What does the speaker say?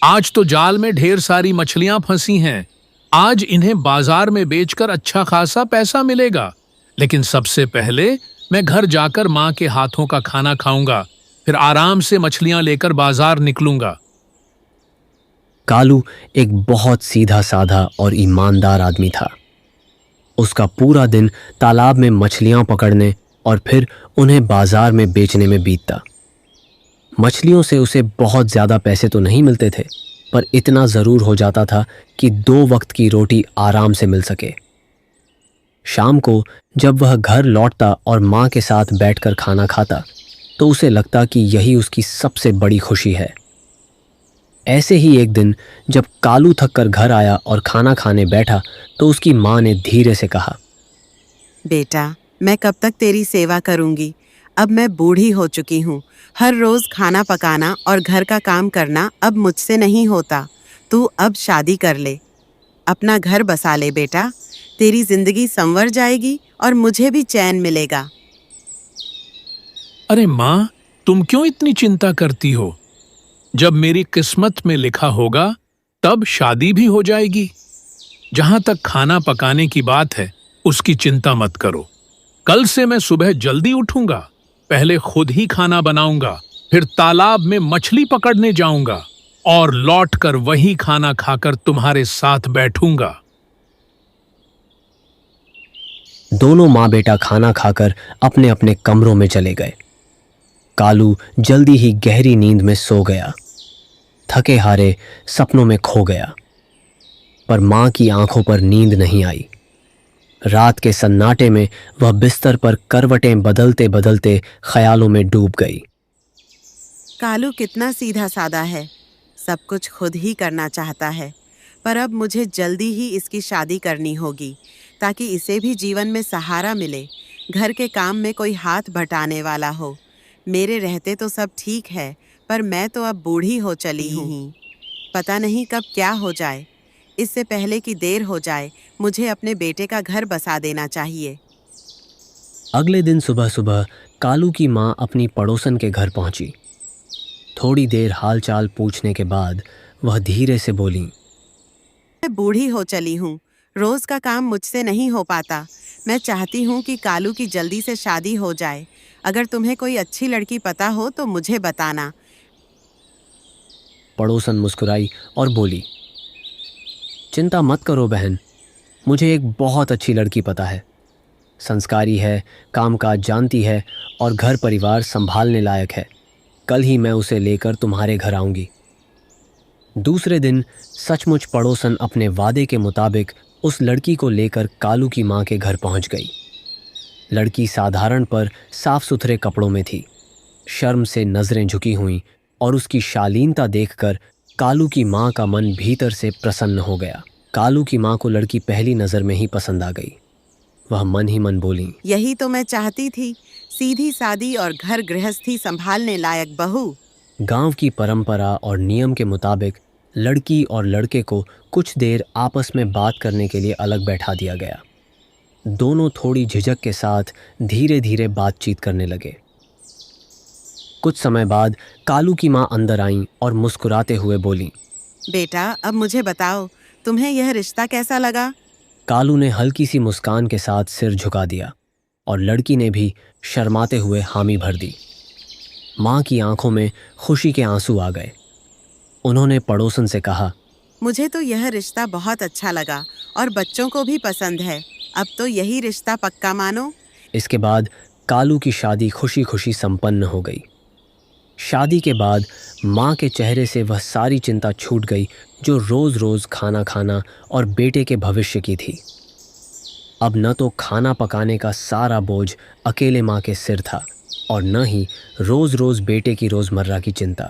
आज तो जाल में ढेर सारी मछलियां फंसी हैं। आज इन्हें बाजार में बेचकर अच्छा खासा पैसा मिलेगा। लेकिन सबसे पहले मैं घर जाकर माँ के हाथों का खाना खाऊंगा, फिर आराम से मछलियां लेकर बाजार निकलूंगा। कालू एक बहुत सीधा साधा और ईमानदार आदमी था। उसका पूरा दिन तालाब में मछलियां पकड़ने और फिर उन्हें बाजार में बेचने में बीतता। मछलियों से उसे बहुत ज़्यादा पैसे तो नहीं मिलते थे, पर इतना ज़रूर हो जाता था कि 2 वक्त की रोटी आराम से मिल सके। शाम को जब वह घर लौटता और माँ के साथ बैठकर खाना खाता, तो उसे लगता कि यही उसकी सबसे बड़ी खुशी है। ऐसे ही एक दिन जब कालू थक कर घर आया और खाना खाने बैठा, तो उसकी माँ ने धीरे से कहा, बेटा, मैं कब तक तेरी सेवा करूंगी? अब मैं बूढ़ी हो चुकी हूँ। हर रोज खाना पकाना और घर का काम करना अब मुझसे नहीं होता। तू अब शादी कर ले, अपना घर बसा ले बेटा। तेरी जिंदगी संवर जाएगी और मुझे भी चैन मिलेगा। अरे माँ, तुम क्यों इतनी चिंता करती हो? जब मेरी किस्मत में लिखा होगा तब शादी भी हो जाएगी। जहां तक खाना पकाने की बात है, उसकी चिंता मत करो। कल से मैं सुबह जल्दी उठूंगा, पहले खुद ही खाना बनाऊंगा, फिर तालाब में मछली पकड़ने जाऊंगा और लौटकर वही खाना खाकर तुम्हारे साथ बैठूंगा। दोनों माँ बेटा खाना खाकर अपने अपने कमरों में चले गए। कालू जल्दी ही गहरी नींद में सो गया, थके हारे सपनों में खो गया। पर माँ की आंखों पर नींद नहीं आई। रात के सन्नाटे में वह बिस्तर पर करवटें बदलते बदलते ख्यालों में डूब गई। कालू कितना सीधा साधा है, सब कुछ खुद ही करना चाहता है। पर अब मुझे जल्दी ही इसकी शादी करनी होगी, ताकि इसे भी जीवन में सहारा मिले। घर के काम में कोई हाथ बटाने वाला हो। मेरे रहते तो सब ठीक है, पर मैं तो अब बूढ़ी हो चली हूँ। पता नहीं कब क्या हो जाए। इससे पहले कि देर हो जाए, मुझे अपने बेटे का घर बसा देना चाहिए। अगले दिन सुबह सुबह कालू की माँ अपनी पड़ोसन के घर पहुंची। थोड़ी देर हालचाल पूछने के बाद वह धीरे से बोली, मैं बूढ़ी हो चली हूँ, रोज का काम मुझसे नहीं हो पाता। मैं चाहती हूँ कि कालू की जल्दी से शादी हो जाए। अगर तुम्हें कोई अच्छी लड़की पता हो तो मुझे बताना। पड़ोसन मुस्कुराई और बोली, चिंता मत करो बहन, मुझे एक बहुत अच्छी लड़की पता है। संस्कारी है, कामकाज जानती है और घर परिवार संभालने लायक है। कल ही मैं उसे लेकर तुम्हारे घर आऊंगी। दूसरे दिन सचमुच पड़ोसन अपने वादे के मुताबिक उस लड़की को लेकर कालू की माँ के घर पहुँच गई। लड़की साधारण पर साफ सुथरे कपड़ों में थी। शर्म से नज़रें झुकी हुईं और उसकी शालीनता देखकर कालू की माँ का मन भीतर से प्रसन्न हो गया। कालू की माँ को लड़की पहली नज़र में ही पसंद आ गई। वह मन ही मन बोली, यही तो मैं चाहती थी, सीधी सादी और घर गृहस्थी संभालने लायक बहू। गांव की परंपरा और नियम के मुताबिक लड़की और लड़के को कुछ देर आपस में बात करने के लिए अलग बैठा दिया गया। दोनों थोड़ी झिझक के साथ धीरे धीरे बातचीत करने लगे। कुछ समय बाद कालू की माँ अंदर आईं और मुस्कुराते हुए बोली, बेटा, अब मुझे बताओ, तुम्हें यह रिश्ता कैसा लगा? कालू ने हल्की सी मुस्कान के साथ सिर झुका दिया और लड़की ने भी शर्माते हुए हामी भर दी। माँ की आंखों में खुशी के आंसू आ गए। उन्होंने पड़ोसन से कहा, मुझे तो यह रिश्ता बहुत अच्छा लगा और बच्चों को भी पसंद है। अब तो यही रिश्ता पक्का मानो। इसके बाद कालू की शादी खुशी खुशी संपन्न हो गई। शादी के बाद माँ के चेहरे से वह सारी चिंता छूट गई जो रोज़ रोज़ खाना खाना और बेटे के भविष्य की थी। अब न तो खाना पकाने का सारा बोझ अकेले माँ के सिर था और न ही रोज़ रोज़ बेटे की रोज़मर्रा की चिंता।